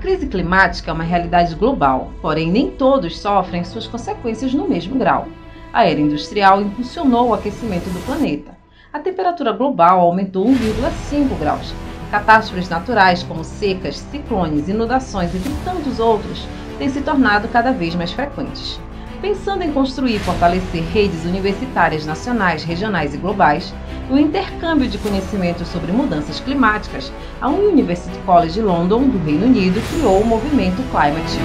crise climática é uma realidade global, porém nem todos sofrem suas consequências no mesmo grau. A era industrial impulsionou o aquecimento do planeta. A temperatura global aumentou 1,5 graus. Catástrofes naturais como secas, ciclones, inundações e tantos outros têm se tornado cada vez mais frequentes. Pensando em construir e fortalecer redes universitárias nacionais, regionais e globais, o intercâmbio de conhecimentos sobre mudanças climáticas, a University College London, do Reino Unido, criou o movimento Climate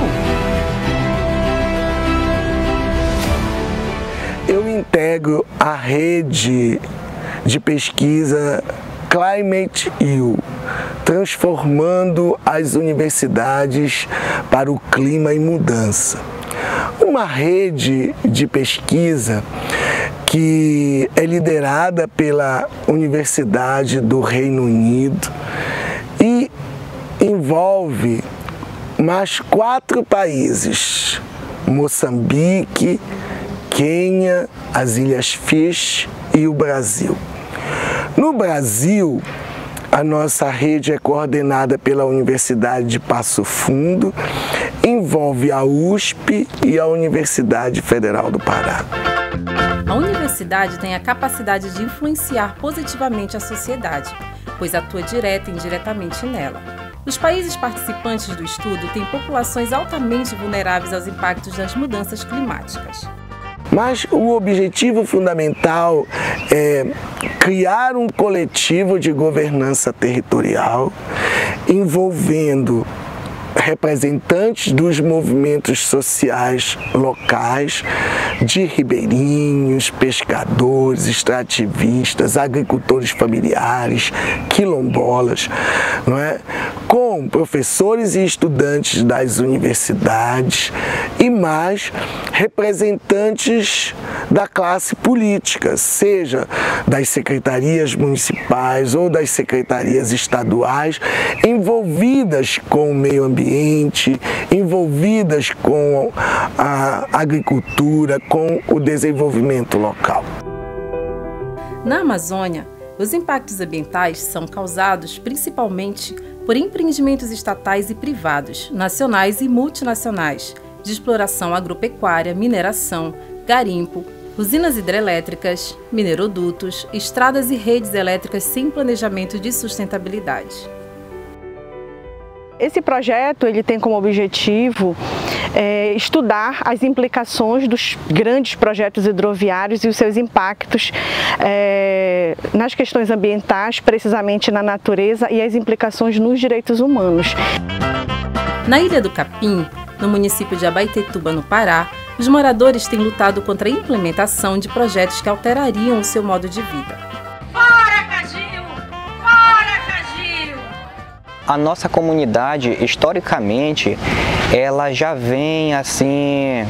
U. Eu integro a rede de pesquisa Climate U, transformando as universidades para o clima e mudança. Uma rede de pesquisa que é liderada pela Universidade do Reino Unido e envolve mais 4 países: Moçambique, Quênia, as Ilhas Fish e o Brasil. No Brasil, a nossa rede é coordenada pela Universidade de Passo Fundo, envolve a USP e a Universidade Federal do Pará. A universidade tem a capacidade de influenciar positivamente a sociedade, pois atua direta e indiretamente nela. Os países participantes do estudo têm populações altamente vulneráveis aos impactos das mudanças climáticas. Mas o objetivo fundamental é criar um coletivo de governança territorial envolvendo representantes dos movimentos sociais locais, de ribeirinhos, pescadores, extrativistas, agricultores familiares, quilombolas, não é? Com professores e estudantes das universidades e mais representantes da classe política, seja das secretarias municipais ou das secretarias estaduais, envolvidas com o meio ambiente, envolvidas com a agricultura, com o desenvolvimento local. Na Amazônia, os impactos ambientais são causados principalmente por empreendimentos estatais e privados, nacionais e multinacionais, de exploração agropecuária, mineração, garimpo, usinas hidrelétricas, minerodutos, estradas e redes elétricas sem planejamento de sustentabilidade. Esse projeto ele tem como objetivo estudar as implicações dos grandes projetos hidroviários e os seus impactos nas questões ambientais, precisamente na natureza, e as implicações nos direitos humanos. Na Ilha do Capim, no município de Abaetetuba, no Pará, os moradores têm lutado contra a implementação de projetos que alterariam o seu modo de vida. Fora Cagil! Fora Cagil! A nossa comunidade, historicamente, ela já vem assim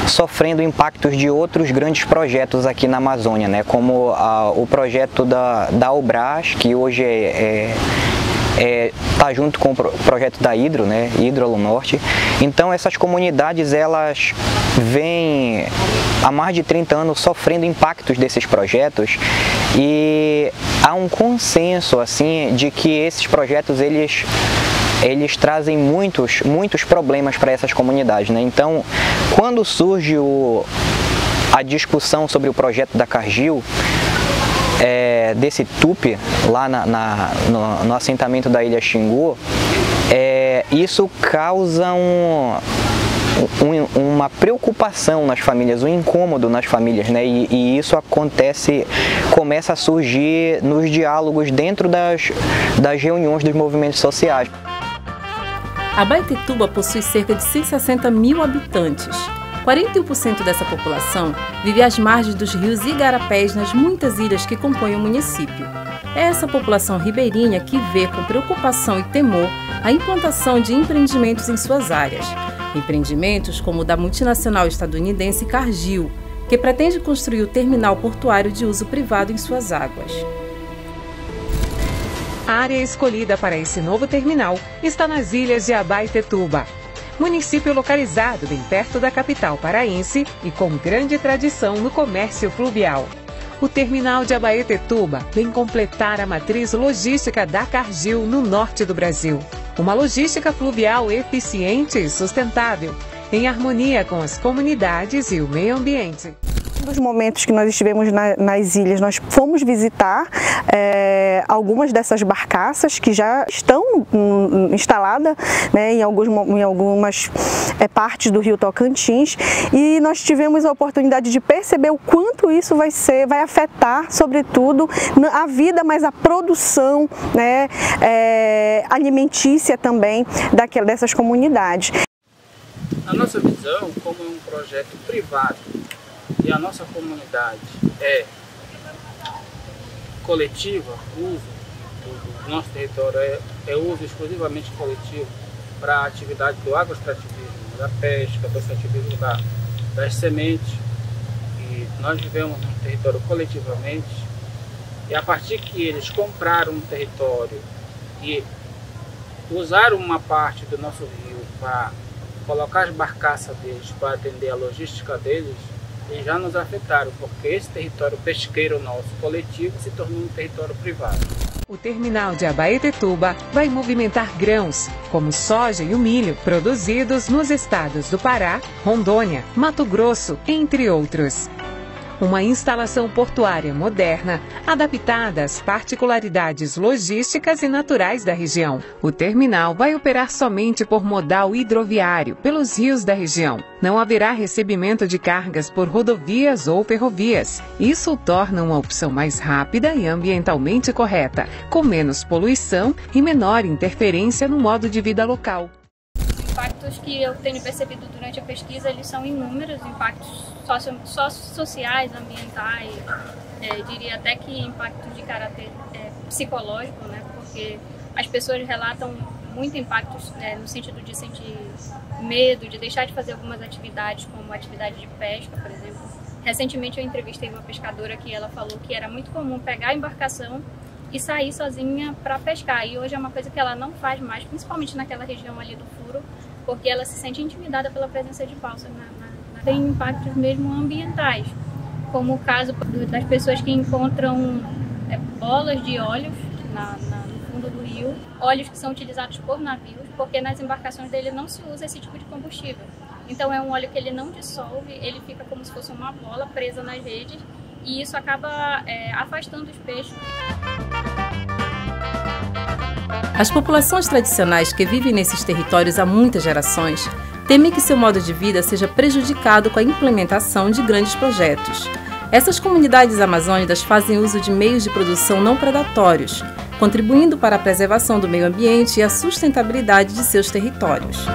sofrendo impactos de outros grandes projetos aqui na Amazônia, né? Como o projeto da Obras, que hoje tá junto com o projeto da Hidro, né? Hidro Norte. Então essas comunidades, elas vêm há mais de 30 anos sofrendo impactos desses projetos, e há um consenso assim de que esses projetos eles trazem muitos problemas para essas comunidades, né? Então, quando surge a discussão sobre o projeto da Cargill, desse tupi lá no assentamento da Ilha Xingu, isso causa uma preocupação nas famílias, um incômodo nas famílias, né? E isso começa a surgir nos diálogos dentro das reuniões dos movimentos sociais. Abaetetuba possui cerca de 160 mil habitantes. 41% dessa população vive às margens dos rios e igarapés nas muitas ilhas que compõem o município. É essa população ribeirinha que vê com preocupação e temor a implantação de empreendimentos em suas áreas. Empreendimentos como o da multinacional estadunidense Cargill, que pretende construir o terminal portuário de uso privado em suas águas. A área escolhida para esse novo terminal está nas ilhas de Abaetetuba, município localizado bem perto da capital paraense e com grande tradição no comércio fluvial. O terminal de Abaetetuba vem completar a matriz logística da Cargill no norte do Brasil. Uma logística fluvial eficiente e sustentável, em harmonia com as comunidades e o meio ambiente. Nos momentos que nós estivemos nas ilhas, nós fomos visitar algumas dessas barcaças que já estão instaladas, né, em algumas partes do Rio Tocantins, e nós tivemos a oportunidade de perceber o quanto isso vai afetar, sobretudo, a vida, mas a produção, né, alimentícia também dessas comunidades. A nossa visão, como um projeto privado, e a nossa comunidade é coletiva, uso do nosso território é uso exclusivamente coletivo para a atividade do agroextrativismo, da pesca, do extrativismo das sementes. E nós vivemos num território coletivamente, e a partir que eles compraram um território e usaram uma parte do nosso rio para colocar as barcaças deles para atender a logística deles, eles já nos afetaram, porque esse território pesqueiro nosso coletivo se tornou um território privado. O terminal de Abaetetuba vai movimentar grãos, como soja e o milho, produzidos nos estados do Pará, Rondônia, Mato Grosso, entre outros. Uma instalação portuária moderna, adaptada às particularidades logísticas e naturais da região. O terminal vai operar somente por modal hidroviário, pelos rios da região. Não haverá recebimento de cargas por rodovias ou ferrovias. Isso o torna uma opção mais rápida e ambientalmente correta, com menos poluição e menor interferência no modo de vida local. Os impactos que eu tenho percebido durante a pesquisa, eles são inúmeros, impactos sociais, ambientais, diria até que impactos de caráter psicológico, né? Porque as pessoas relatam muito impactos no sentido de sentir medo, de deixar de fazer algumas atividades, como atividade de pesca, por exemplo. Recentemente eu entrevistei uma pescadora que ela falou que era muito comum pegar a embarcação e sair sozinha para pescar, e hoje é uma coisa que ela não faz mais, principalmente naquela região ali do Furo, porque ela se sente intimidada pela presença de balsa. Tem impactos mesmo ambientais, como o caso das pessoas que encontram bolas de óleos no fundo do rio, óleos que são utilizados por navios, porque nas embarcações dele não se usa esse tipo de combustível. Então é um óleo que ele não dissolve, ele fica como se fosse uma bola presa nas redes, e isso acaba afastando os peixes. As populações tradicionais que vivem nesses territórios há muitas gerações temem que seu modo de vida seja prejudicado com a implementação de grandes projetos. Essas comunidades amazônicas fazem uso de meios de produção não predatórios, contribuindo para a preservação do meio ambiente e a sustentabilidade de seus territórios.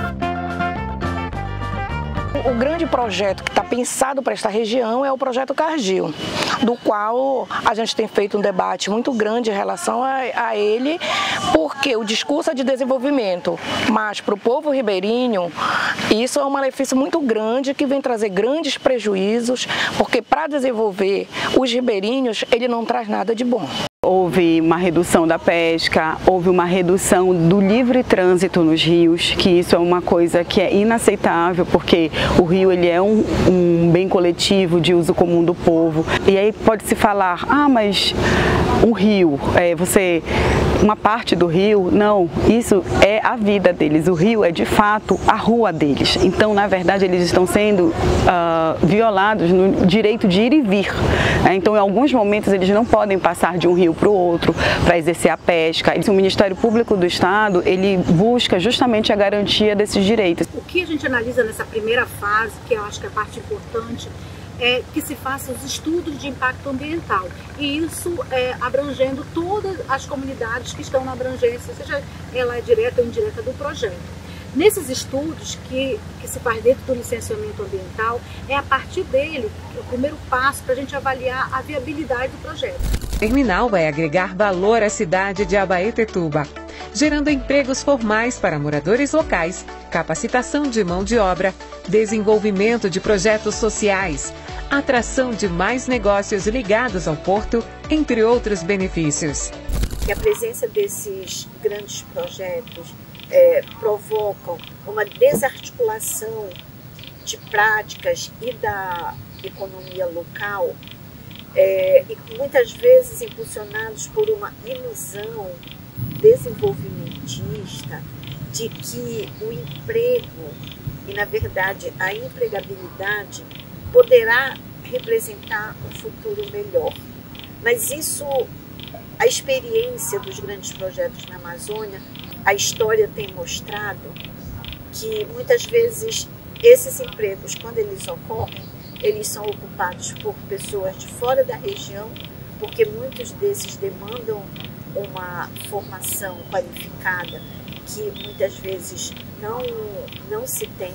O grande projeto que está pensado para esta região é o projeto Cargill, do qual a gente tem feito um debate muito grande em relação a ele, porque o discurso é de desenvolvimento, mas para o povo ribeirinho isso é um malefício muito grande que vem trazer grandes prejuízos, porque para desenvolver os ribeirinhos ele não traz nada de bom. Houve uma redução da pesca, houve uma redução do livre trânsito nos rios, que isso é uma coisa que é inaceitável, porque o rio ele é um bem coletivo de uso comum do povo. E aí pode-se falar, mas um rio, uma parte do rio, não, isso é a vida deles, o rio é de fato a rua deles. Então, na verdade, eles estão sendo violados no direito de ir e vir. Então, em alguns momentos, eles não podem passar de um rio para o outro para exercer a pesca. O Ministério Público do Estado, ele busca justamente a garantia desses direitos. O que a gente analisa nessa primeira fase, que eu acho que é a parte importante, é que se façam os estudos de impacto ambiental, e isso abrangendo todas as comunidades que estão na abrangência, seja ela é direta ou indireta do projeto. Nesses estudos que se faz dentro do licenciamento ambiental, é a partir dele o primeiro passo para a gente avaliar a viabilidade do projeto. O terminal vai agregar valor à cidade de Abaetetuba, gerando empregos formais para moradores locais, capacitação de mão de obra, desenvolvimento de projetos sociais, atração de mais negócios ligados ao porto, entre outros benefícios. A presença desses grandes projetos provocam uma desarticulação de práticas e da economia local, e muitas vezes impulsionados por uma ilusão desenvolvimentista de que o emprego e, na verdade, a empregabilidade poderá representar um futuro melhor. Mas isso, a experiência dos grandes projetos na Amazônia, a história tem mostrado que muitas vezes esses empregos, quando eles ocorrem, eles são ocupados por pessoas de fora da região, porque muitos desses demandam uma formação qualificada que muitas vezes não se tem.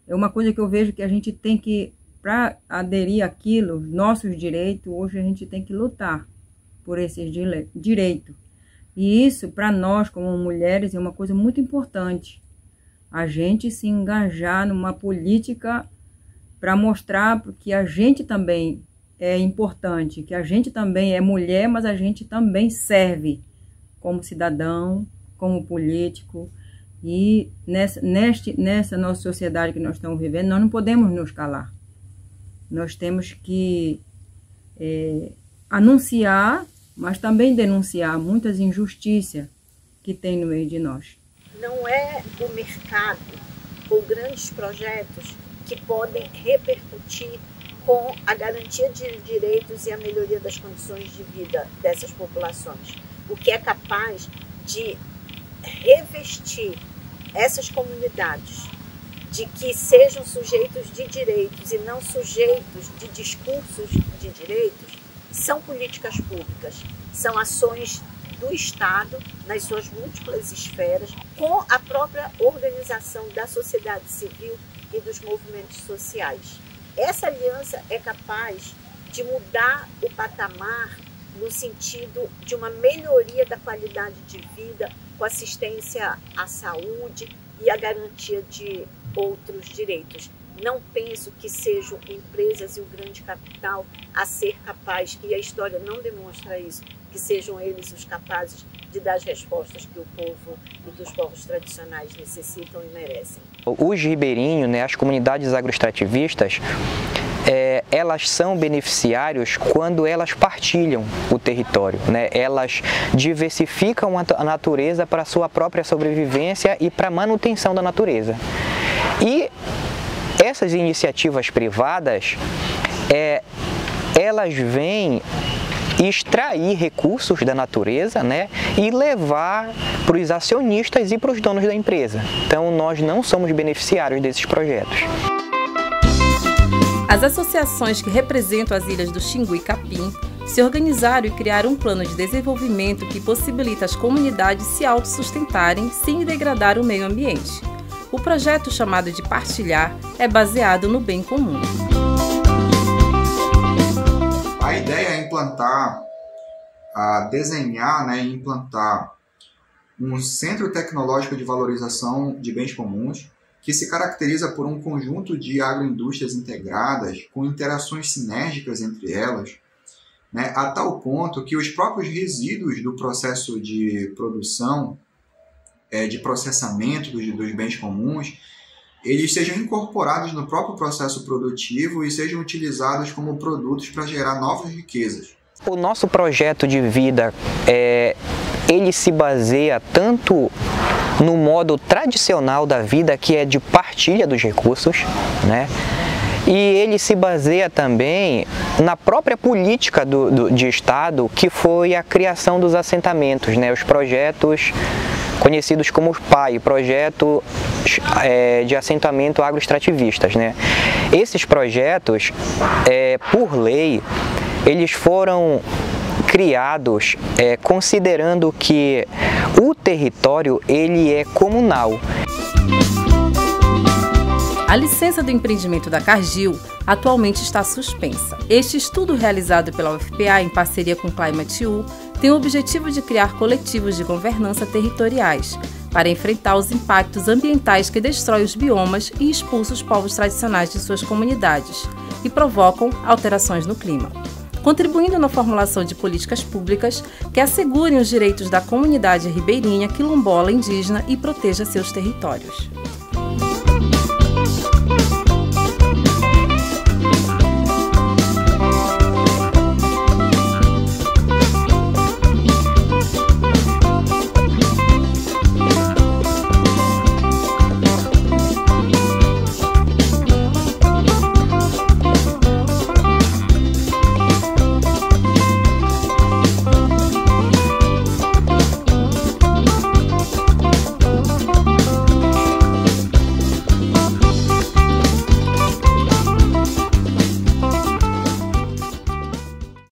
É uma coisa que eu vejo que a gente tem que, para aderir àquilo, nossos direitos, hoje a gente tem que lutar por esses direitos. E isso, para nós, como mulheres, é uma coisa muito importante. A gente se engajar numa política para mostrar que a gente também é importante, que a gente também é mulher, mas a gente também serve como cidadão, como político. E nessa nossa sociedade que nós estamos vivendo, nós não podemos nos calar. Nós temos que anunciar, mas também denunciar muitas injustiças que tem no meio de nós. Não é o mercado ou grandes projetos que podem repercutir com a garantia de direitos e a melhoria das condições de vida dessas populações. O que é capaz de revestir essas comunidades de que sejam sujeitos de direitos e não sujeitos de discursos de direitos, são políticas públicas, são ações do Estado nas suas múltiplas esferas, com a própria organização da sociedade civil e dos movimentos sociais. Essa aliança é capaz de mudar o patamar no sentido de uma melhoria da qualidade de vida, com assistência à saúde e a garantia de outros direitos. Não penso que sejam empresas e o grande capital a ser capaz, e a história não demonstra isso, que sejam eles os capazes de dar as respostas que o povo e dos povos tradicionais necessitam e merecem. Os ribeirinhos, as comunidades agroextrativistas, elas são beneficiários quando elas partilham o território, Elas diversificam a natureza para a sua própria sobrevivência e para a manutenção da natureza. E essas iniciativas privadas, elas vêm extrair recursos da natureza, e levar para os acionistas e para os donos da empresa. Então, nós não somos beneficiários desses projetos. As associações que representam as ilhas do Xingu e Capim se organizaram e criaram um plano de desenvolvimento que possibilita às comunidades se autossustentarem sem degradar o meio ambiente. O projeto, chamado de Partilhar, é baseado no bem comum. A ideia é desenhar e implantar um centro tecnológico de valorização de bens comuns que se caracteriza por um conjunto de agroindústrias integradas com interações sinérgicas entre elas, a tal ponto que os próprios resíduos do processo de produção, de processamento dos bens comuns, eles sejam incorporados no próprio processo produtivo e sejam utilizados como produtos para gerar novas riquezas. O nosso projeto de vida, ele se baseia tanto no modo tradicional da vida, que é de partilha dos recursos, e ele se baseia também na própria política de Estado, que foi a criação dos assentamentos, os projetos conhecidos como PAI, projeto de assentamento agroextrativistas. Esses projetos, por lei, eles foram criados considerando que o território ele é comunal. A licença do empreendimento da Cargill atualmente está suspensa. Este estudo, realizado pela UFPA em parceria com o Climate U, tem o objetivo de criar coletivos de governança territoriais para enfrentar os impactos ambientais que destroem os biomas e expulsam os povos tradicionais de suas comunidades e provocam alterações no clima, contribuindo na formulação de políticas públicas que assegurem os direitos da comunidade ribeirinha, quilombola, indígena e proteja seus territórios.